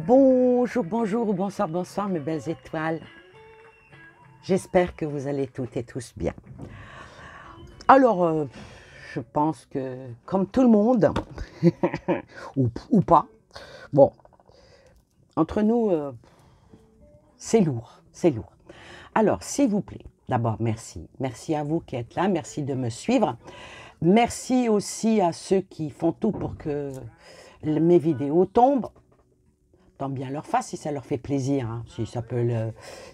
Bonjour, bonjour, bonsoir, bonsoir mes belles étoiles. J'espère que vous allez toutes et tous bien. Alors, je pense que comme tout le monde, ou pas, bon, entre nous, c'est lourd, c'est lourd. Alors, s'il vous plaît, d'abord, merci. Merci à vous qui êtes là, merci de me suivre. Merci aussi à ceux qui font tout pour que mes vidéos tombent. Tant bien leur face si ça leur fait plaisir, hein, si ça peut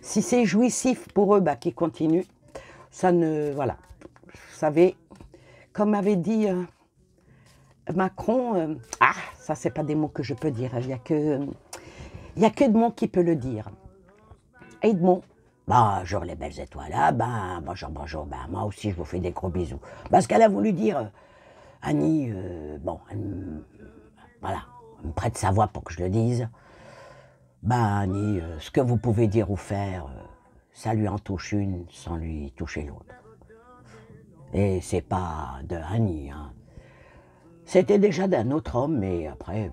si c'est jouissif pour eux, bah, qu'ils continuent. Ça ne, voilà, vous savez, comme avait dit Macron, ça c'est pas des mots que je peux dire, il y a que Edmond qui peut le dire. Edmond, bonjour les belles étoiles, bonjour, bonjour, moi aussi je vous fais des gros bisous. Ce qu'elle a voulu dire, Annie, bon, voilà, elle me prête sa voix pour que je le dise. Annie, ce que vous pouvez dire ou faire, ça lui en touche une sans lui toucher l'autre. Et c'est pas de Annie, hein. C'était déjà d'un autre homme, mais après,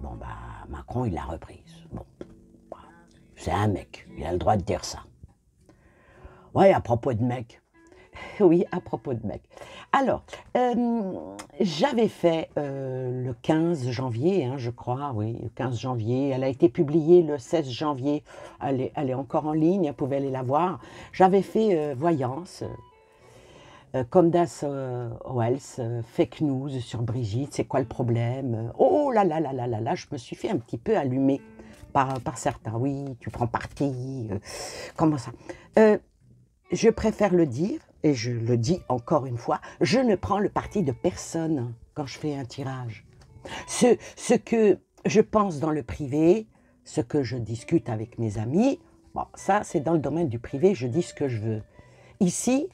Macron, il l'a reprise. Bon, c'est un mec, il a le droit de dire ça. Ouais, à propos de mec. Oui, à propos de mec. Alors, j'avais fait le 15 janvier, hein, je crois, oui, le 15 janvier. Elle a été publiée le 16 janvier. Elle est encore en ligne, vous pouvez aller la voir. J'avais fait Voyance, Candace Owens, Fake News sur Brigitte, c'est quoi le problème? Oh là là là là là là, je me suis fait un petit peu allumer par certains. Oui, tu prends parti, comment ça? Je préfère le dire, et je le dis encore une fois, je ne prends le parti de personne quand je fais un tirage. Ce que je pense dans le privé, ce que je discute avec mes amis, bon, ça c'est dans le domaine du privé, je dis ce que je veux. Ici,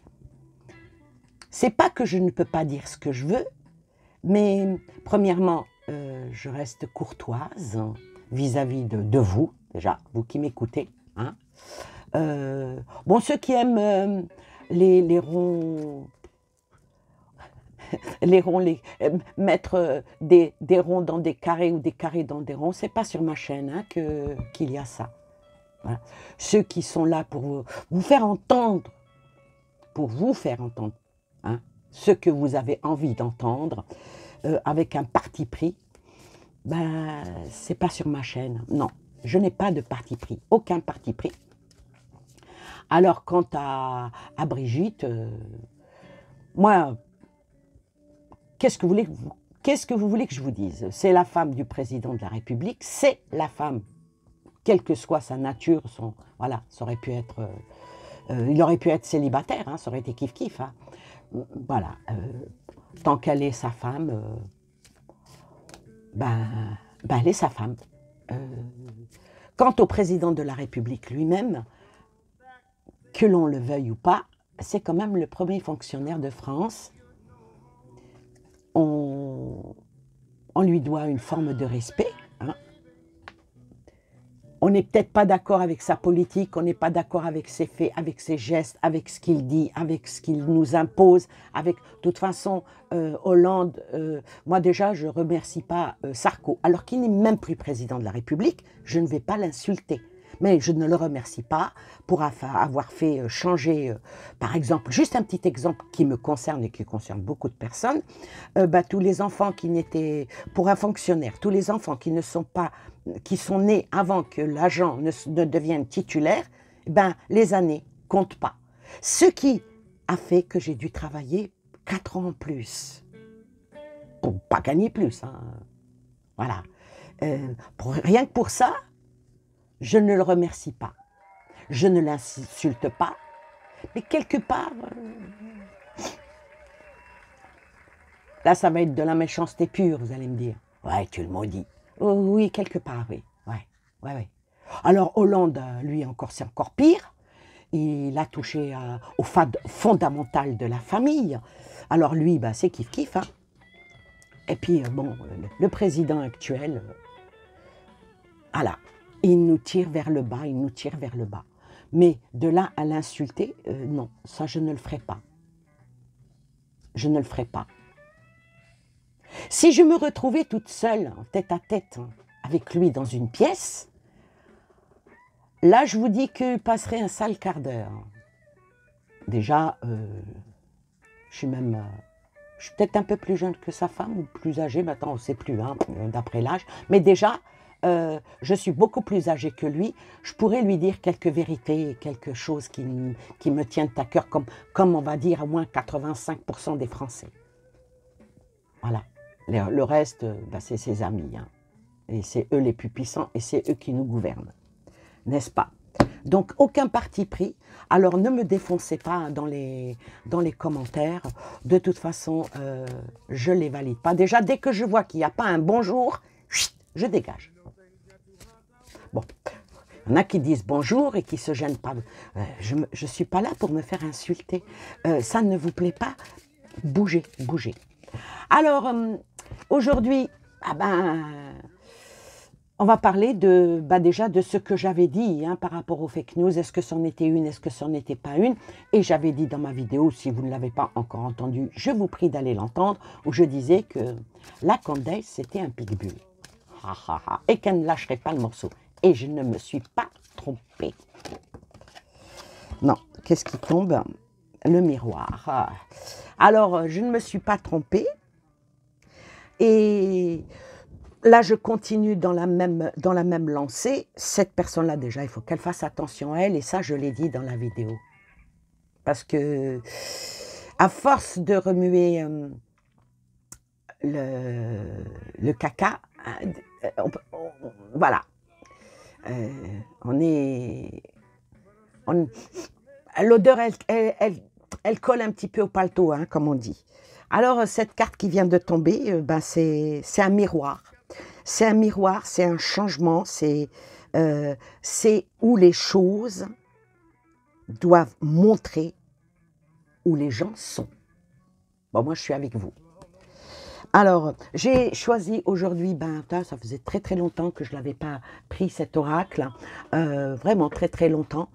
c'est pas que je ne peux pas dire ce que je veux, mais premièrement, je reste courtoise vis-à-vis de vous, déjà, vous qui m'écoutez, hein. Bon, ceux qui aiment les ronds, mettre des ronds dans des carrés ou des carrés dans des ronds, c'est pas sur ma chaîne hein, qu'il y a ça. Voilà. Ceux qui sont là pour vous faire entendre, hein, ce que vous avez envie d'entendre, avec un parti pris, c'est pas sur ma chaîne. Non, je n'ai pas de parti pris, aucun parti pris. Alors, quant à Brigitte, moi, qu'est-ce que vous voulez que je vous dise? C'est la femme du président de la République, c'est la femme, quelle que soit sa nature, voilà, ça aurait pu être, il aurait pu être célibataire, hein, ça aurait été kiff-kiff. Hein. Voilà, tant qu'elle est sa femme, elle est sa femme. Quant au président de la République lui-même, que l'on le veuille ou pas, c'est quand même le premier fonctionnaire de France. On lui doit une forme de respect. Hein. On n'est peut-être pas d'accord avec sa politique, on n'est pas d'accord avec ses faits, avec ses gestes, avec ce qu'il dit, avec ce qu'il nous impose. De toute façon, Hollande, moi déjà, je ne remercie pas Sarko. Alors qu'il n'est même plus président de la République, je ne vais pas l'insulter. Mais je ne le remercie pas pour avoir fait changer, par exemple, juste un petit exemple qui me concerne et qui concerne beaucoup de personnes, tous les enfants qui n'étaient, pour un fonctionnaire, tous les enfants qui ne sont pas, qui sont nés avant que l'agent ne devienne titulaire, les années comptent pas. Ce qui a fait que j'ai dû travailler 4 ans en plus, pour pas gagner plus, hein. Voilà. Rien que pour ça, je ne le remercie pas. Je ne l'insulte pas. Mais quelque part, là, ça va être de la méchanceté pure, vous allez me dire. Ouais, tu le maudis. Oh, oui, quelque part, oui. Ouais. Alors, Hollande, lui, c'est encore pire. Il a touché au fondamental de la famille. Alors, lui, c'est kiff-kiff. Hein. Et puis, le président actuel, voilà. Il nous tire vers le bas, Mais de là à l'insulter, non, ça je ne le ferai pas. Je ne le ferai pas. Si je me retrouvais toute seule, tête à tête, avec lui dans une pièce, Là, je vous dis qu'il passerait un sale quart d'heure. Déjà, je suis même... je suis peut-être un peu plus jeune que sa femme, ou plus âgée, maintenant on ne sait plus, hein, d'après l'âge. Mais déjà, je suis beaucoup plus âgée que lui. Je pourrais lui dire quelques vérités, quelque chose qui me tiennent à cœur, comme on va dire à moins 85% des Français. Voilà. Le reste, ben, c'est ses amis. Hein. Et c'est eux les plus puissants et c'est eux qui nous gouvernent. N'est-ce pas? Donc, aucun parti pris. Alors, ne me défoncez pas dans les commentaires. De toute façon, je ne les valide pas. Déjà, dès que je vois qu'il n'y a pas un bonjour, je dégage. Bon, il y en a qui disent bonjour et qui ne se gênent pas. Je ne suis pas là pour me faire insulter. Ça ne vous plaît pas? Bougez, bougez. Alors, aujourd'hui, ah ben... on va parler déjà de ce que j'avais dit hein, par rapport aux fake news. Est-ce que c'en était une, est-ce que c'en était pas une? Et j'avais dit dans ma vidéo, si vous ne l'avez pas encore entendu, je vous prie d'aller l'entendre, où je disais que la Candace, c'était un pitbull. Et qu'elle ne lâcherait pas le morceau. Et je ne me suis pas trompée. Non, qu'est-ce qui tombe? Le miroir. Alors, je ne me suis pas trompée. Et... là, je continue dans la même lancée. Cette personne-là, déjà, il faut qu'elle fasse attention à elle. Et ça, je l'ai dit dans la vidéo. Parce que, à force de remuer le caca, voilà. L'odeur, elle colle un petit peu au paletot, hein, comme on dit. Alors, cette carte qui vient de tomber, ben, c'est un miroir. C'est un miroir, c'est un changement, c'est où les choses doivent montrer où les gens sont. Bon, moi, je suis avec vous. Alors, j'ai choisi aujourd'hui, ben, ça faisait très très longtemps que je ne l'avais pas pris cet oracle, vraiment très très longtemps.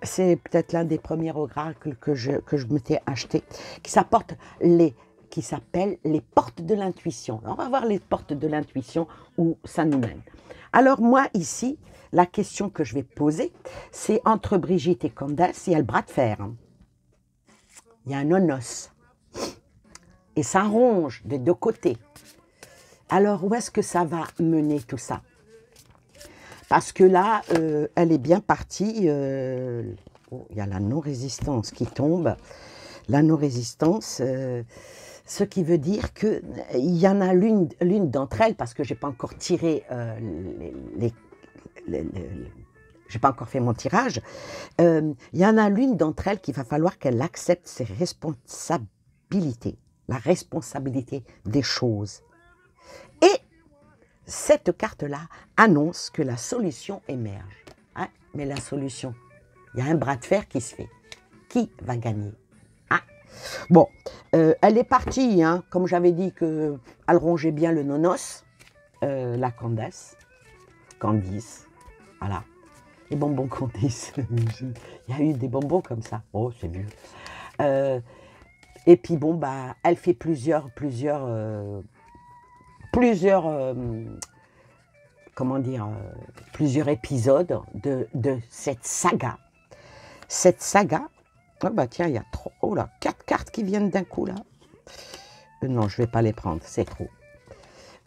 C'est peut-être l'un des premiers oracles que je m'étais acheté, qui s'apporte qui s'appelle les portes de l'intuition. On va voir les portes de l'intuition où ça nous mène. Alors moi ici, la question que je vais poser, c'est entre Brigitte et Candace, il y a le bras de fer. Il y a un nonos. Et ça ronge des deux côtés. Alors où est-ce que ça va mener tout ça? Parce que là, elle est bien partie. Oh, il y a la non-résistance qui tombe. La non-résistance... ce qui veut dire qu'il y en a l'une d'entre elles, parce que je n'ai pas encore tiré, j'ai pas encore fait mon tirage, il y en a l'une d'entre elles qu'il va falloir qu'elle accepte ses responsabilités, la responsabilité des choses. Et cette carte-là annonce que la solution émerge. Hein? Mais la solution, il y a un bras de fer qui se fait. Qui va gagner? Bon, elle est partie, hein, comme j'avais dit qu'elle rongeait bien le nonos, la Candace, voilà, les bonbons Candice, il y a eu des bonbons comme ça, oh c'est vieux, et puis bon, bah, elle fait plusieurs comment dire, plusieurs épisodes de cette saga. Ah bah tiens, il y a trop, oh là, 4 cartes qui viennent d'un coup là. Non, je ne vais pas les prendre, c'est trop.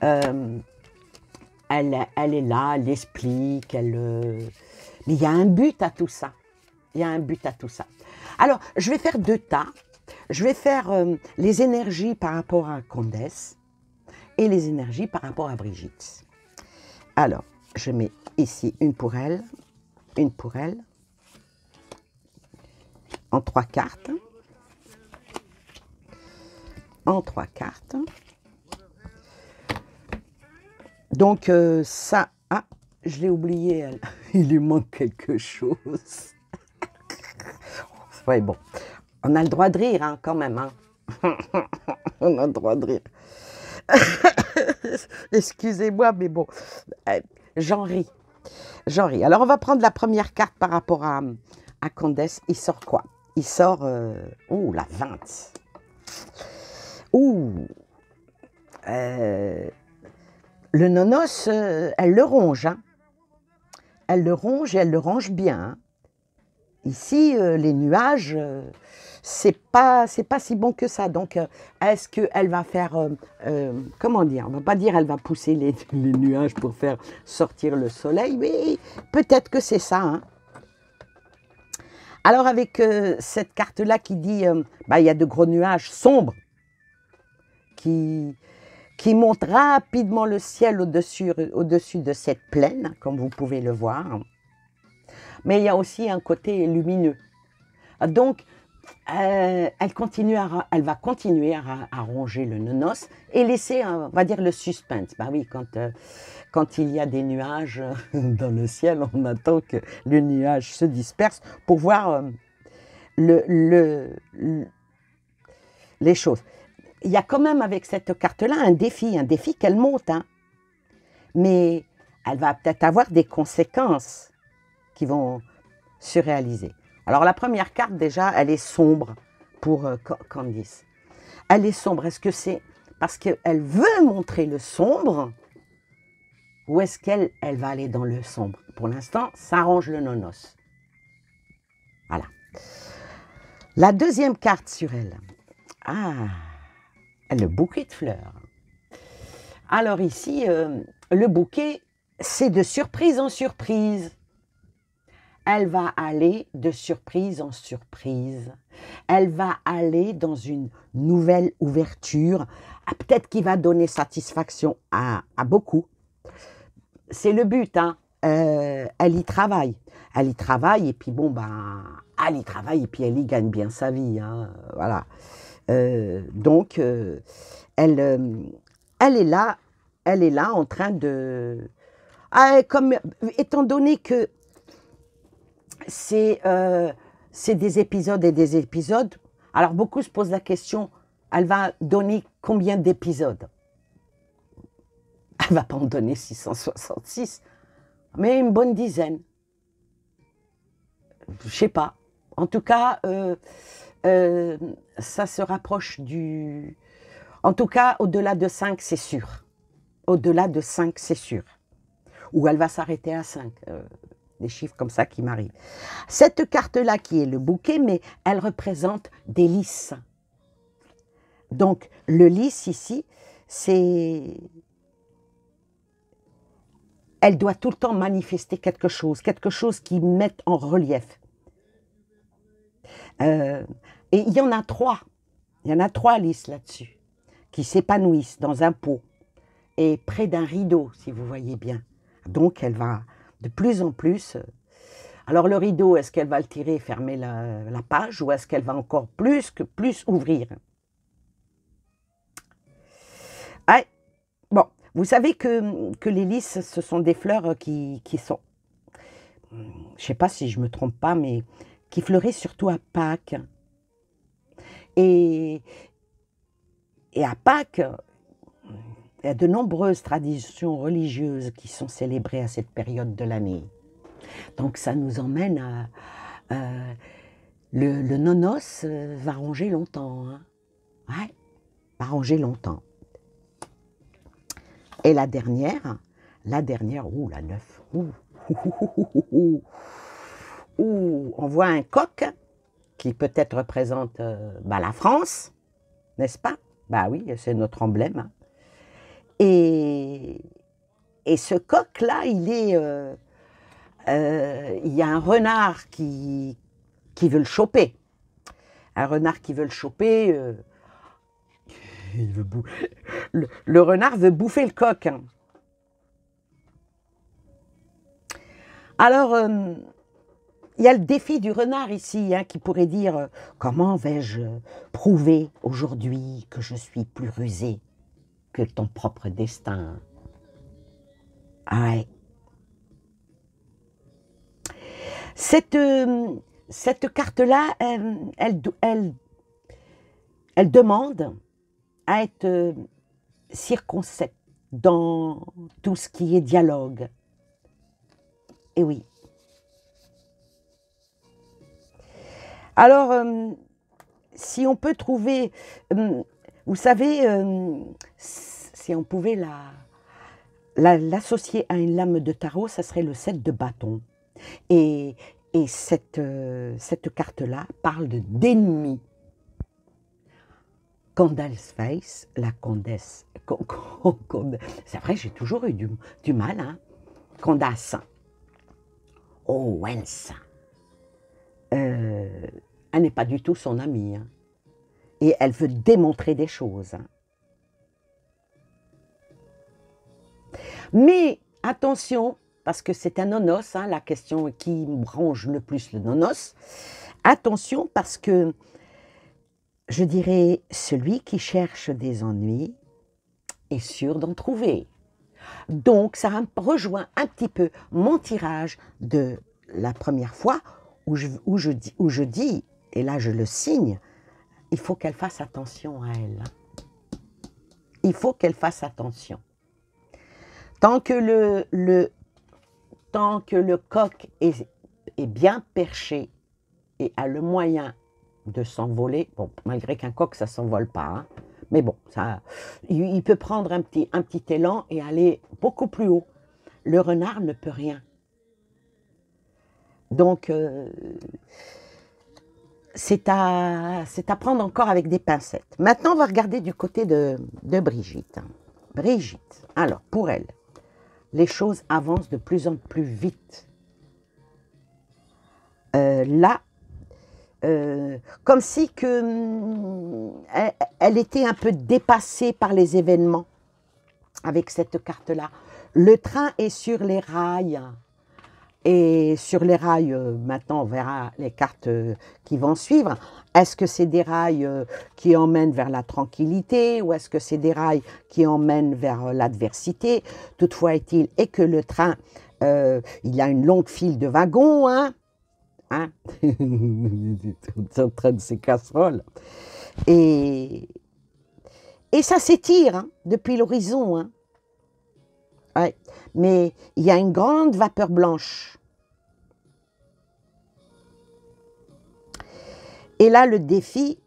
Elle est là, elle explique, mais il y a un but à tout ça. Il y a un but à tout ça. Alors, je vais faire 2 tas. Je vais faire les énergies par rapport à Candace et les énergies par rapport à Brigitte. Alors, je mets ici une pour elle, en 3 cartes. Donc ça, ah, je l'ai oublié, elle. Il lui manque quelque chose. Ouais, bon, on a le droit de rire, hein, quand même. Hein. On a le droit de rire. Excusez-moi, mais bon, j'en ris. Alors, on va prendre la première carte par rapport à Candace. Il sort quoi? Il sort, la 20. Le nonos, elle le ronge. Hein. elle le ronge et elle le range bien, hein. Ici, les nuages, c'est pas si bon que ça. Donc, est-ce qu'elle va faire, comment dire? On va pas dire elle va pousser les nuages pour faire sortir le soleil, mais peut-être que c'est ça, hein. Alors, avec cette carte-là qui dit, bah, il y a de gros nuages sombres qui montent rapidement le ciel au-dessus de cette plaine, comme vous pouvez le voir. Mais il y a aussi un côté lumineux. Donc, elle va continuer à ronger le nonos et laisser, on va dire, le suspense. Bah oui, quand il y a des nuages dans le ciel, on attend que le nuage se disperse pour voir les choses. Il y a quand même avec cette carte-là un défi qu'elle monte, hein. Mais elle va peut-être avoir des conséquences qui vont se réaliser. Alors la première carte déjà, elle est sombre pour Candice. Elle est sombre. Est-ce que c'est parce qu'elle veut montrer le sombre ou est-ce qu'elle va aller dans le sombre? Pour l'instant, ça arrange le nonos. Voilà. La deuxième carte sur elle. Ah, le bouquet de fleurs. Alors ici, le bouquet, c'est de surprise en surprise. Elle va aller de surprise en surprise. Elle va aller dans une nouvelle ouverture, peut-être qui va donner satisfaction à beaucoup. C'est le but, hein. Elle y travaille. Elle y travaille et puis bon, ben, elle y travaille et puis elle y gagne bien sa vie, hein. Voilà. Donc, elle est là en train de... comme, étant donné que c'est des épisodes et des épisodes. Alors, beaucoup se posent la question, elle va donner combien d'épisodes? Elle ne va pas en donner 666, mais une bonne dizaine. Je ne sais pas. En tout cas, ça se rapproche du... En tout cas, au-delà de 5, c'est sûr. Au-delà de 5, c'est sûr. Ou elle va s'arrêter à 5. Des chiffres comme ça qui m'arrivent. Cette carte-là qui est le bouquet, mais elle représente des lys. Donc, le lys ici, c'est... Elle doit tout le temps manifester quelque chose qui mette en relief. Et il y en a 3. Il y en a 3 lys là-dessus, qui s'épanouissent dans un pot et près d'un rideau, si vous voyez bien. Donc, elle va de plus en plus... Alors, le rideau, est-ce qu'elle va le tirer et fermer la page ou est-ce qu'elle va encore plus ouvrir? Ah, bon, vous savez que les lys, ce sont des fleurs qui sont... Je ne sais pas si je ne me trompe pas, mais qui fleurissent surtout à Pâques. Et à Pâques, il y a de nombreuses traditions religieuses qui sont célébrées à cette période de l'année. Donc ça nous emmène à... le nonos va ronger longtemps. Hein. Ouais, va ronger longtemps. Et la dernière, ouh, la 9. On voit un coq qui peut-être représente la France, n'est-ce pas? Bah oui, c'est notre emblème. Hein. Et ce coq-là, il y a un renard qui veut le choper. Un renard qui veut le choper, le renard veut bouffer le coq. Hein. Alors, il y a le défi du renard ici, hein, qui pourrait dire « Comment vais-je prouver aujourd'hui que je suis plus rusé que ton propre destin ?» Ouais. Cette carte-là, elle demande à être circonspecte dans tout ce qui est dialogue. Et oui. Alors, si on peut trouver, vous savez, si on pouvait l'associer à une lame de tarot, ça serait le 7 de bâton. Et, et cette carte-là parle d'ennemis. Candace Face, la Condesse. C'est vrai, j'ai toujours eu du mal. Hein. Candace. Owens. Elle n'est pas du tout son amie. Hein. Et elle veut démontrer des choses. Hein. Mais attention, parce que c'est un nonos, hein, la question qui me ronge le plus le nonos. Attention parce que, je dirais, celui qui cherche des ennuis est sûr d'en trouver. Donc, ça rejoint un petit peu mon tirage de la première fois où je dis, et là je le signe, il faut qu'elle fasse attention à elle. Il faut qu'elle fasse attention. Tant que le coq est bien perché et a le moyen de s'envoler, bon, malgré qu'un coq, ça ne s'envole pas, hein, mais bon, il peut prendre un petit élan et aller beaucoup plus haut. Le renard ne peut rien. Donc, c'est à prendre encore avec des pincettes. Maintenant, on va regarder du côté de Brigitte. Brigitte, alors, pour elle, les choses avancent de plus en plus vite. Là, comme si elle était un peu dépassée par les événements avec cette carte-là. Le train est sur les rails. Et sur les rails, maintenant, on verra les cartes qui vont suivre. Est-ce que c'est des rails qui emmènent vers la tranquillité ou est-ce que c'est des rails qui emmènent vers l'adversité? Toutefois est-il que le train, il y a une longue file de wagons, hein? Ils sont en train de ces casseroles. Et ça s'étire hein, depuis l'horizon. Hein. Ouais. Mais il y a une grande vapeur blanche. Et là, le défi,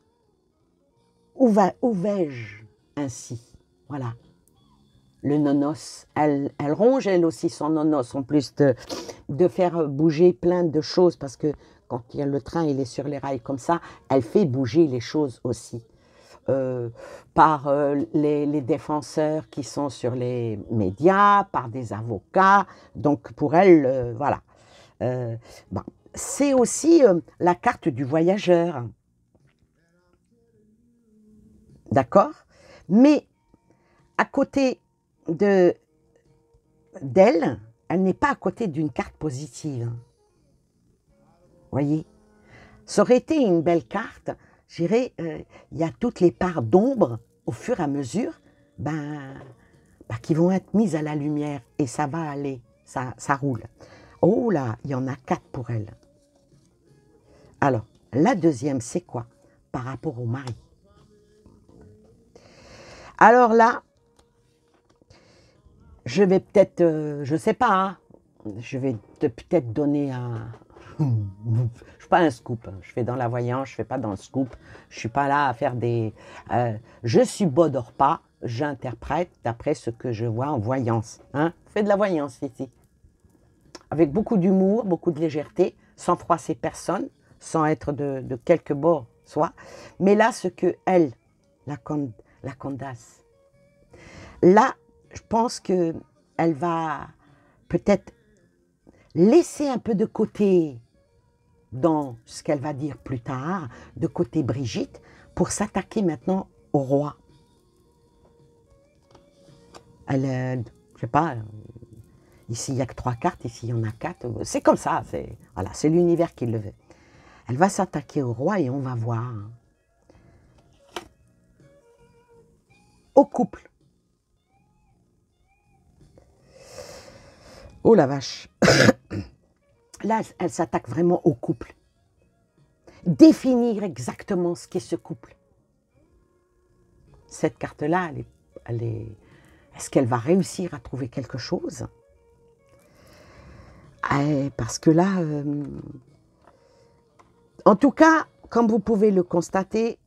où vais-je ainsi? Voilà. Le nonos, elle ronge elle aussi son nonos, en plus de faire bouger plein de choses, parce que quand il y a le train, il est sur les rails comme ça, elle fait bouger les choses aussi. Par les défenseurs qui sont sur les médias, par des avocats. Donc pour elle, voilà. Bon. C'est aussi la carte du voyageur. D'accord? Mais à côté d'elle, elle n'est pas à côté d'une carte positive. Voyez? Ça aurait été une belle carte. Je dirais, il y a toutes les parts d'ombre au fur et à mesure qui vont être mises à la lumière et ça va aller, ça roule. Oh là, il y en a 4 pour elle. Alors, la deuxième, c'est quoi? Par rapport au mari. Alors là, je vais peut-être, je ne sais pas, hein, je vais peut-être donner un... je ne suis pas un scoop, je fais dans la voyance, je ne fais pas dans le scoop, je ne suis pas là à faire des... je subodore pas, j'interprète d'après ce que je vois en voyance. Hein? Je fais de la voyance ici. Avec beaucoup d'humour, beaucoup de légèreté, sans froisser personne, sans être de quelque bord soit. Mais là, ce que elle, la Candace, là, je pense qu'elle va peut-être laisser un peu de côté dans ce qu'elle va dire plus tard, de côté Brigitte, pour s'attaquer maintenant au roi. Elle, je sais pas, ici il n'y a que 3 cartes, ici il y en a 4, c'est comme ça, voilà, c'est l'univers qui le veut. Elle va s'attaquer au roi et on va voir. Au couple. Oh la vache. Là, elle s'attaque vraiment au couple. Définir exactement ce qu'est ce couple. Cette carte-là, est-ce qu'elle va réussir à trouver quelque chose? Parce que là, en tout cas, comme vous pouvez le constater,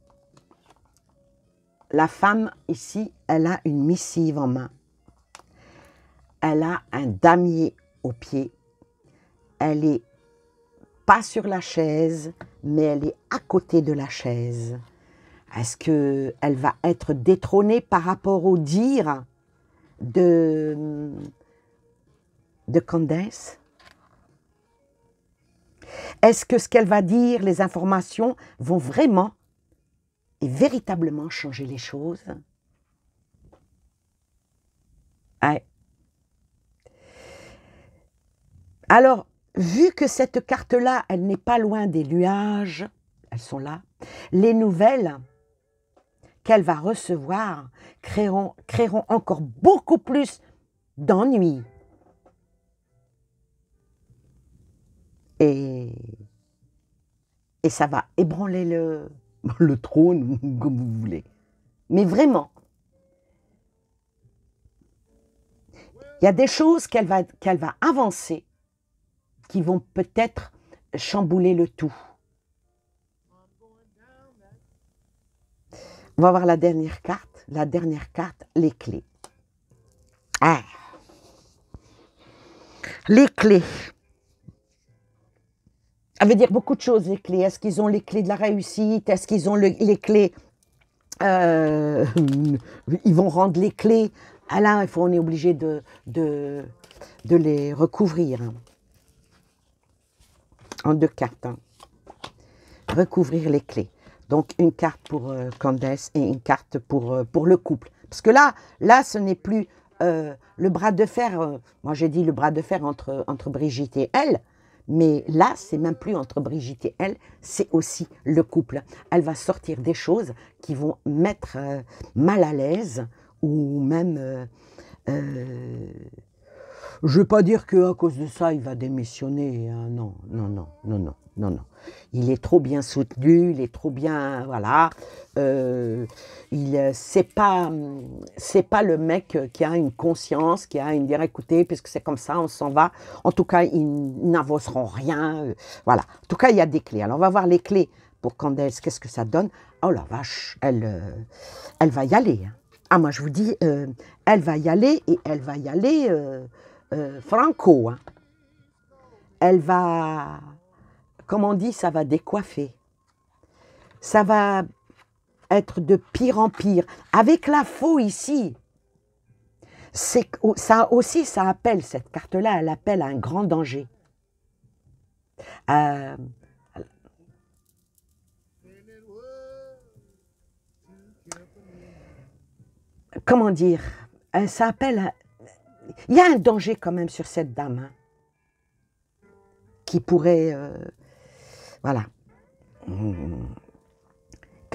la femme ici, elle a une missive en main. Elle a un damier au pied. Elle est pas sur la chaise, mais elle est à côté de la chaise. Est-ce qu'elle va être détrônée par rapport au dire de Candace? Est-ce que ce qu'elle va dire, les informations, vont vraiment et véritablement changer les choses? Ouais. Alors, vu que cette carte-là, elle n'est pas loin des nuages, elles sont là, les nouvelles qu'elle va recevoir créeront encore beaucoup plus d'ennuis. Et ça va ébranler le trône, comme vous voulez. Mais vraiment, il y a des choses qu'elle va avancer qui vont peut-être chambouler le tout. On va voir la dernière carte. La dernière carte, les clés. Ah. Les clés. Ça veut dire beaucoup de choses, les clés. Est-ce qu'ils ont les clés de la réussite? Est-ce qu'ils ont les clés ils vont rendre les clés. Ah là, on est obligé de les recouvrir. En 2 cartes. Recouvrir les clés. Donc, une carte pour Candace et une carte pour le couple. Parce que là ce n'est plus le bras de fer. Moi, j'ai dit le bras de fer entre Brigitte et elle. Mais là, c'est même plus entre Brigitte et elle, c'est aussi le couple. Elle va sortir des choses qui vont mettre mal à l'aise ou même... je ne vais pas dire qu'à cause de ça, il va démissionner. Hein. Non, non, non, non, non, non, non. Il est trop bien soutenu, il est trop bien... Voilà. C'est pas le mec qui a une conscience, qui a une dire écoutez, puisque c'est comme ça, on s'en va. En tout cas, ils n'avanceront rien. Voilà. En tout cas, il y a des clés. Alors, on va voir les clés pour Candace. Qu'est-ce que ça donne? Oh la vache, elle va y aller. Hein. Ah, moi, je vous dis, elle va y aller et elle va y aller franco. Hein. Elle va, comme on dit, ça va décoiffer. Ça va être de pire en pire. Avec la faux ici, ça aussi, ça appelle, cette carte-là, elle appelle à un grand danger. Comment dire? Ça appelle à... Il y a un danger quand même sur cette dame, hein, qui pourrait... voilà.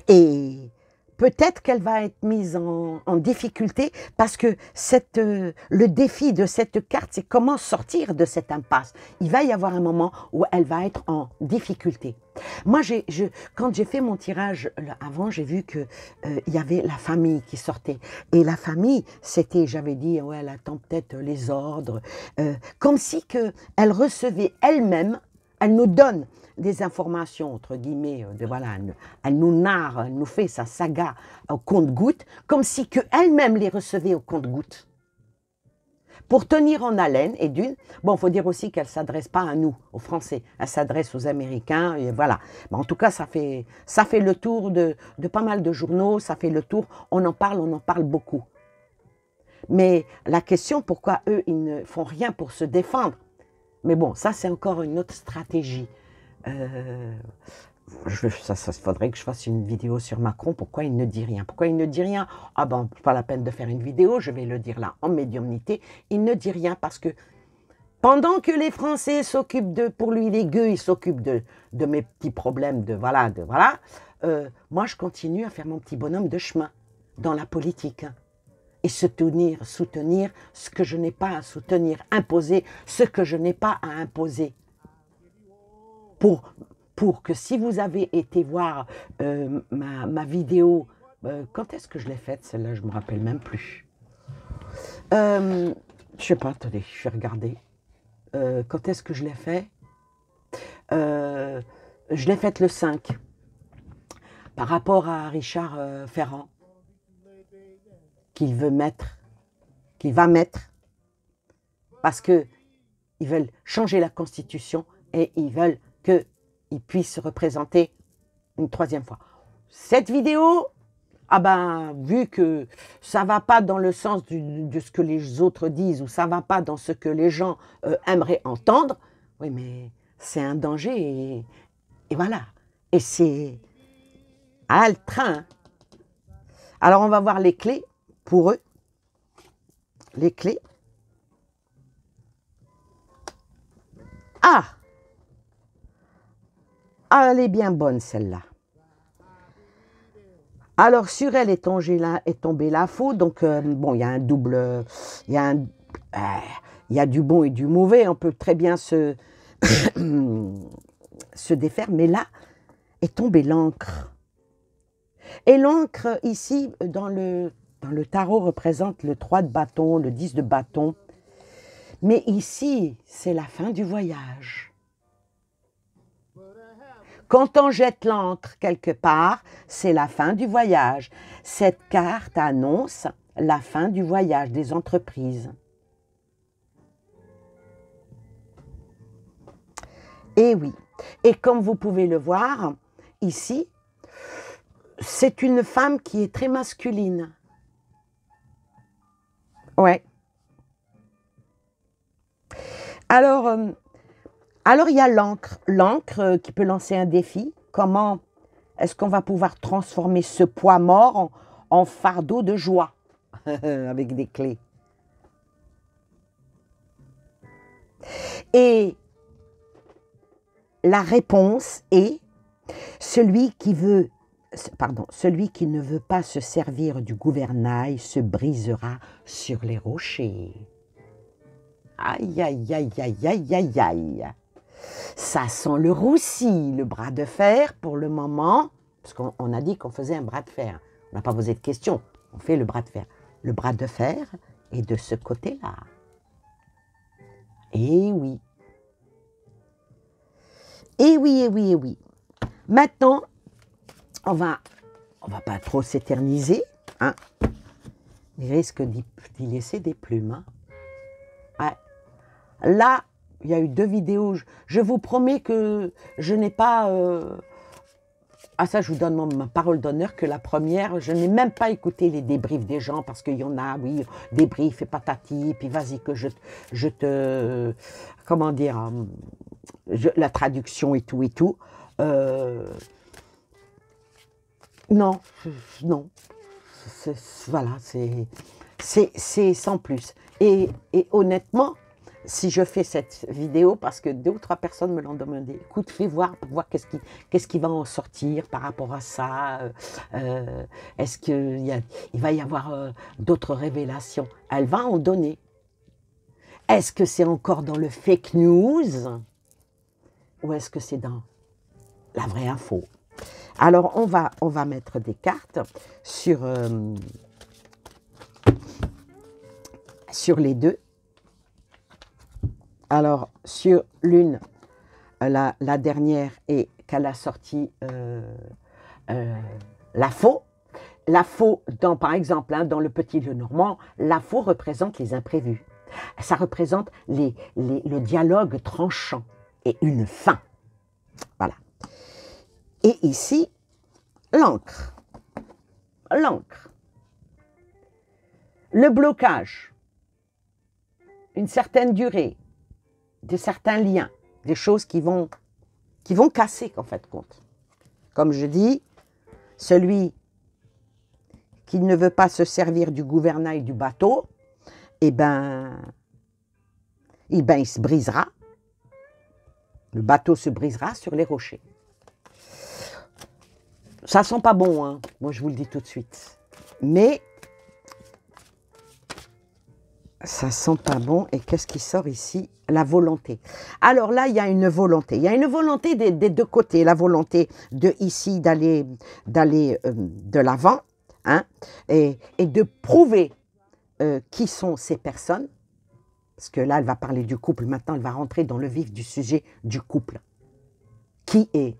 Et peut-être qu'elle va être mise en difficulté parce que le défi de cette carte, c'est comment sortir de cette impasse. Il va y avoir un moment où elle va être en difficulté. Moi, quand j'ai fait mon tirage avant, j'ai vu qu'il y avait la famille qui sortait. Et la famille, c'était, j'avais dit, ouais, elle attend peut-être les ordres. Comme si elle recevait elle-même, elle nous donne des informations, entre guillemets, voilà, elle nous narre, elle nous fait sa saga au compte-gouttes, comme si elle-même les recevait au compte-gouttes. Pour tenir en haleine, et d'une, bon, il faut dire aussi qu'elle ne s'adresse pas à nous, aux Français, elle s'adresse aux Américains, et voilà. Mais en tout cas, ça fait le tour de pas mal de journaux, ça fait le tour, on en parle beaucoup. Mais la question, pourquoi eux, ils ne font rien pour se défendre? Mais bon, ça, c'est encore une autre stratégie. Ça faudrait que je fasse une vidéo sur Macron. Pourquoi il ne dit rien? Pourquoi il ne dit rien? Ah ben, pas la peine de faire une vidéo, je vais le dire là en médiumnité. Il ne dit rien parce que pendant que les Français s'occupent pour lui les gueux, il s'occupe de mes petits problèmes voilà. Moi, je continue à faire mon petit bonhomme de chemin dans la politique. Hein, et soutenir ce que je n'ai pas à soutenir, imposer ce que je n'ai pas à imposer. Pour que si vous avez été voir ma vidéo, quand est-ce que je l'ai faite celle-là, je ne me rappelle même plus. Je ne sais pas, attendez, je vais regarder. Quand est-ce que je l'ai fait? Je l'ai faite le 5, par rapport à Richard Ferrand, qu'il va mettre parce qu'ils veulent changer la Constitution et ils veulent qu'ils puissent se représenter une troisième fois. Cette vidéo, ah ben, vu que ça ne va pas dans le sens de ce que les autres disent ou ça ne va pas dans ce que les gens aimeraient entendre, oui, mais c'est un danger et voilà. Et c'est le train. Alors, on va voir les clés pour eux. Les clés. Ah! Ah, elle est bien bonne, celle-là. Alors, sur elle est tombée la faux. Donc, bon, il y a un double... Il y a du bon et du mauvais. On peut très bien se défaire. Mais là, est tombée l'encre. Et l'encre, ici, dans le tarot, représente le 3 de bâton, le 10 de bâton. Mais ici, c'est la fin du voyage. Quand on jette l'encre quelque part, c'est la fin du voyage. Cette carte annonce la fin du voyage des entreprises. Et oui. Et comme vous pouvez le voir, ici, c'est une femme qui est très masculine. Ouais. Alors, il y a l'encre. L'encre qui peut lancer un défi. Comment est-ce qu'on va pouvoir transformer ce poids mort en fardeau de joie avec des clés? Et la réponse est celui qui ne veut pas se servir du gouvernail se brisera sur les rochers. Aïe, aïe, aïe, aïe, aïe, aïe, aïe. Ça sent le roussi, le bras de fer pour le moment, parce qu'on a dit qu'on faisait un bras de fer. On n'a pas posé de questions, on fait le bras de fer. Le bras de fer est de ce côté-là. Eh oui. Eh oui, eh oui, eh oui. Maintenant, on va pas trop s'éterniser. Hein. Il risque d'y laisser des plumes. Hein. Ouais. Là, il y a eu 2 vidéos. Je vous promets que je n'ai pas... Ah ça, je vous donne ma parole d'honneur que la première, je n'ai même pas écouté les débriefs des gens parce qu'il y en a, oui, débrief et patati, puis vas-y que je te... Comment dire la traduction et tout et tout. Non, non. Voilà, c'est sans plus. Et honnêtement, si je fais cette vidéo, parce que 2 ou 3 personnes me l'ont demandé, écoute, fais voir pour voir qu'est-ce qui va en sortir par rapport à ça. Est-ce qu'il va y avoir d'autres révélations? Elle va en donner. Est-ce que c'est encore dans le fake news ou est-ce que c'est dans la vraie info? Alors, on va mettre des cartes sur les 2. Alors, sur l'une, la dernière, et qu'elle a sorti la faux. La faux, par exemple, hein, dans le Petit Lenormand, la faux représente les imprévus. Ça représente le dialogue tranchant et une fin. Voilà. Et ici, l'encre. L'encre. Le blocage. Une certaine durée. De certains liens. Des choses qui vont casser, en fait, compte. Comme je dis, celui qui ne veut pas se servir du gouvernail du bateau, eh ben, il se brisera. Le bateau se brisera sur les rochers. Ça sent pas bon, hein. Moi je vous le dis tout de suite. Mais ça sent pas bon. Et qu'est-ce qui sort ici? La volonté. Alors là, il y a une volonté. Il y a une volonté des 2 côtés. La volonté ici d'aller de l'avant, hein, et de prouver qui sont ces personnes. Parce que là, elle va parler du couple. Maintenant, elle va rentrer dans le vif du sujet du couple. Qui est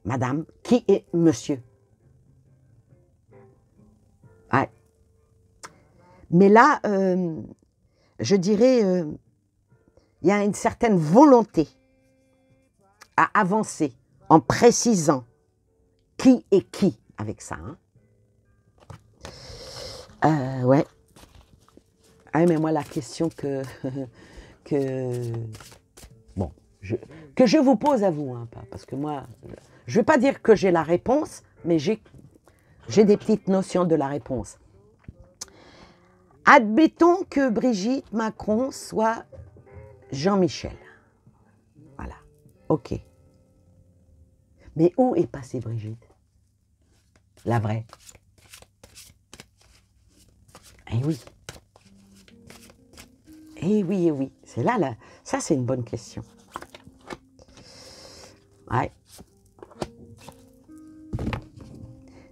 madame? Qui est monsieur? Ouais. Mais là, je dirais, il y a une certaine volonté à avancer en précisant qui est qui avec ça. Hein. Ouais. Ah, mais moi, la question que je vous pose à vous, hein, parce que moi, je ne vais pas dire que j'ai la réponse, mais j'ai des petites notions de la réponse. Admettons que Brigitte Macron soit Jean-Michel. Voilà, ok. Mais où est passée Brigitte? La vraie. Eh oui. Eh oui, eh oui. C'est là, ça c'est une bonne question. Ouais.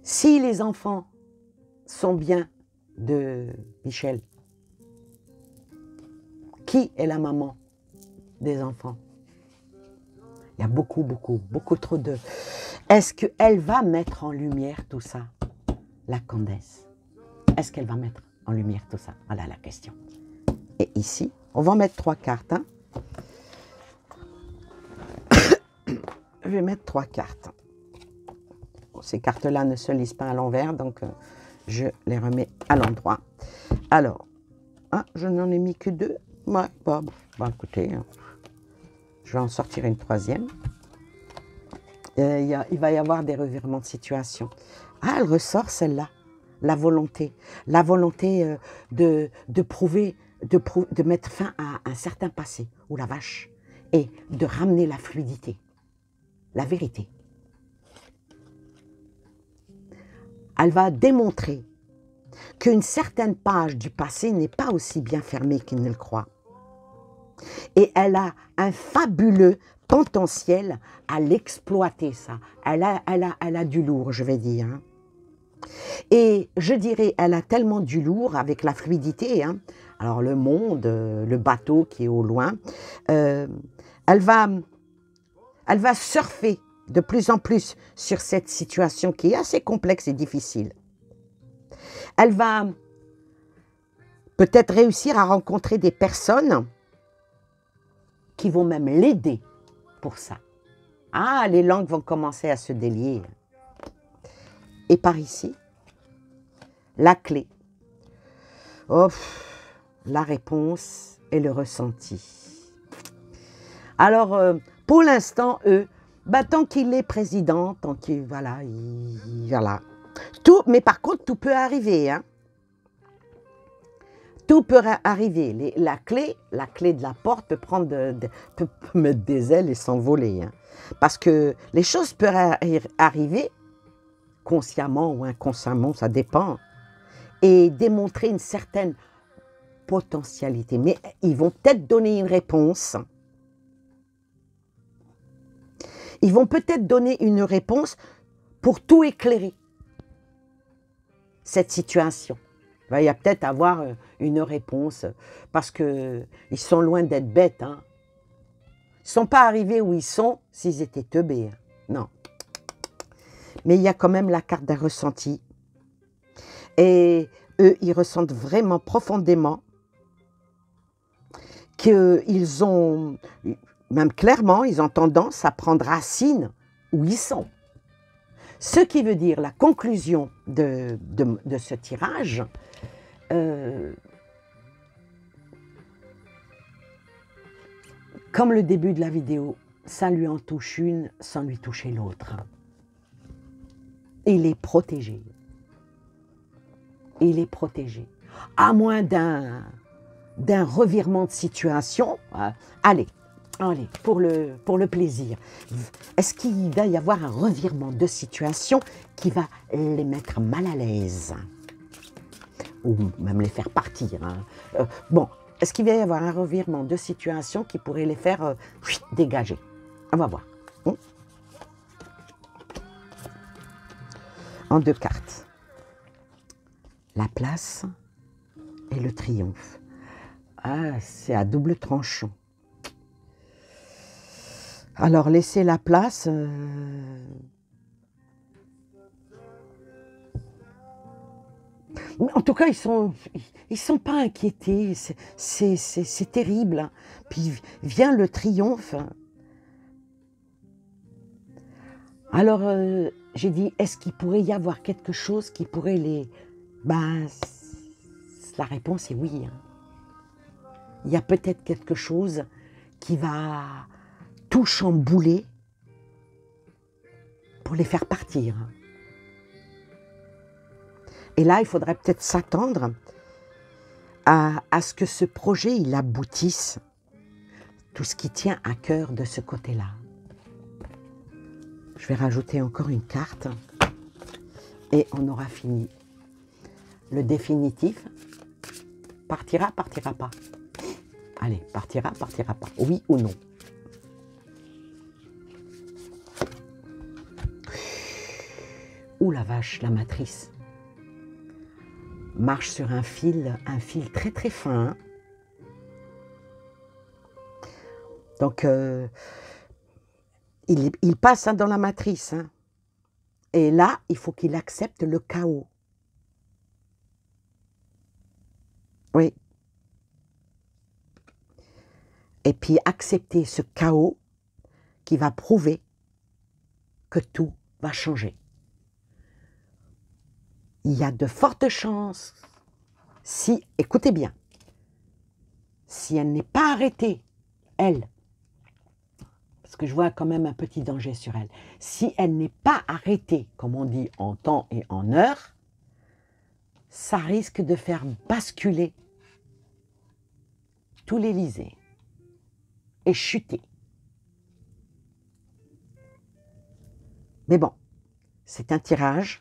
Si les enfants sont bien de Michel, qui est la maman des enfants? Il y a beaucoup trop de... Est-ce qu'elle va mettre en lumière tout ça, la Candace? Est-ce qu'elle va mettre en lumière tout ça? Voilà la question. Et ici, on va en mettre 3 cartes. Hein. Je vais mettre 3 cartes. Bon, ces cartes-là ne se lisent pas à l'envers, donc je les remets à l'endroit. Alors, hein, je n'en ai mis que 2. Ouais, bon, écoutez, je vais en sortir une 3e. Il va y avoir des revirements de situation. Ah, elle ressort celle-là. La volonté de prouver, de mettre fin à un certain passé, ou la vache, et de ramener la fluidité, la vérité. Elle va démontrer qu'une certaine page du passé n'est pas aussi bien fermée qu'il ne le croit. Et elle a un fabuleux potentiel à l'exploiter, ça. Elle a du lourd, je vais dire. Hein. Et je dirais, elle a tellement du lourd avec la fluidité. Hein. Alors le monde, le bateau qui est au loin, elle va surfer de plus en plus sur cette situation qui est assez complexe et difficile. Elle va peut-être réussir à rencontrer des personnes qui vont même l'aider pour ça. Ah, les langues vont commencer à se délier. Et par ici, la clé. Oh, la réponse et le ressenti. Alors, pour l'instant, eux, tant qu'il est président, tant qu'il, voilà, voilà. Tout, mais par contre, tout peut arriver. Hein. Tout peut arriver. La clé de la porte peut peut mettre des ailes et s'envoler. Hein. Parce que les choses peuvent arriver, consciemment ou inconsciemment, ça dépend, et démontrer une certaine potentialité. Mais ils vont peut-être donner une réponse. Ils vont peut-être donner une réponse pour tout éclairer, cette situation. Il va y a peut-être avoir une réponse, parce qu'ils sont loin d'être bêtes. Hein. Ils ne sont pas arrivés où ils sont s'ils étaient teubés. Hein. Non. Mais il y a quand même la carte d'un ressenti. Et eux, ils ressentent vraiment profondément qu'ils ont, même clairement, ils ont tendance à prendre racine où ils sont. Ce qui veut dire la conclusion de ce tirage, comme le début de la vidéo, ça lui en touche une sans lui toucher l'autre. Il est protégé. Il est protégé. À moins d'un revirement de situation. Allez, pour le plaisir. Est-ce qu'il va y avoir un revirement de situation qui va les mettre mal à l'aise? Ou même les faire partir. Hein. Bon, est-ce qu'il va y avoir un revirement de situation qui pourrait les faire dégager? On va voir. En 2 cartes. La place et le triomphe. Ah, c'est à double tranchant. Alors, laisser la place... Mais en tout cas, ils sont pas inquiétés. C'est terrible, hein. Puis vient le triomphe. Alors, j'ai dit, est-ce qu'il pourrait y avoir quelque chose qui pourrait les... Ben, la réponse est oui, hein. Il y a peut-être quelque chose qui va tout chambouler pour les faire partir. Et là, il faudrait peut-être s'attendre à ce que ce projet, il aboutisse. Tout ce qui tient à cœur de ce côté-là. Je vais rajouter encore une carte et on aura fini. Le définitif, partira, partira pas. Allez, partira, partira pas. Oui ou non? Ouh la vache, la matrice marche sur un fil très très fin. Hein. Donc, il passe dans la matrice. Hein. Et là, il faut qu'il accepte le chaos. Oui. Et puis accepter ce chaos qui va prouver que tout va changer. Il y a de fortes chances, si, écoutez bien, si elle n'est pas arrêtée, elle, parce que je vois quand même un petit danger sur elle, si elle n'est pas arrêtée, comme on dit, en temps et en heure, ça risque de faire basculer tout l'Élysée et chuter. Mais bon, c'est un tirage.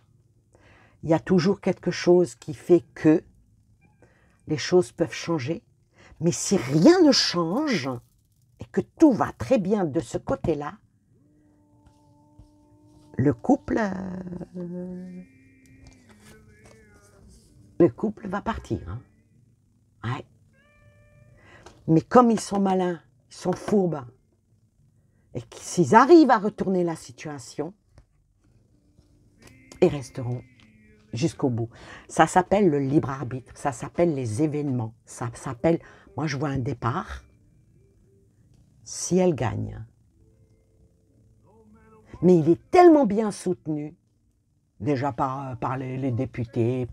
Il y a toujours quelque chose qui fait que les choses peuvent changer. Mais si rien ne change et que tout va très bien de ce côté-là, le couple va partir. Hein. Ouais. Mais comme ils sont malins, ils sont fourbes, et s'ils arrivent à retourner la situation, ils resteront jusqu'au bout. Ça s'appelle le libre arbitre, ça s'appelle les événements, ça s'appelle, moi je vois un départ, si elle gagne. Mais il est tellement bien soutenu, déjà par les députés,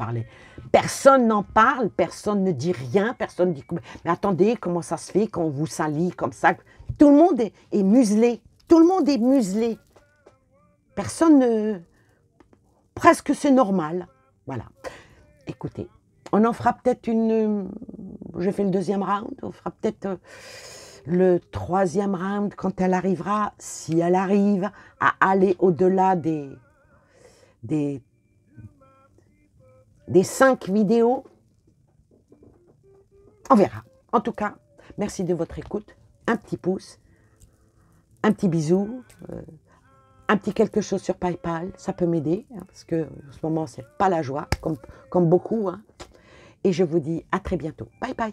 personne n'en parle, personne ne dit rien, personne ne dit, mais attendez, comment ça se fait qu'on vous salit comme ça? Tout le monde est muselé, tout le monde est muselé. Personne ne... Presque c'est normal, voilà. Écoutez, on en fera peut-être une... J'ai fait le deuxième round, on fera peut-être le troisième round quand elle arrivera, si elle arrive à aller au-delà des 5 vidéos. On verra. En tout cas, merci de votre écoute. Un petit pouce, un petit bisou, un petit quelque chose sur PayPal, ça peut m'aider, hein, parce que en ce moment, c'est pas la joie, comme beaucoup. Hein. Et je vous dis à très bientôt. Bye bye.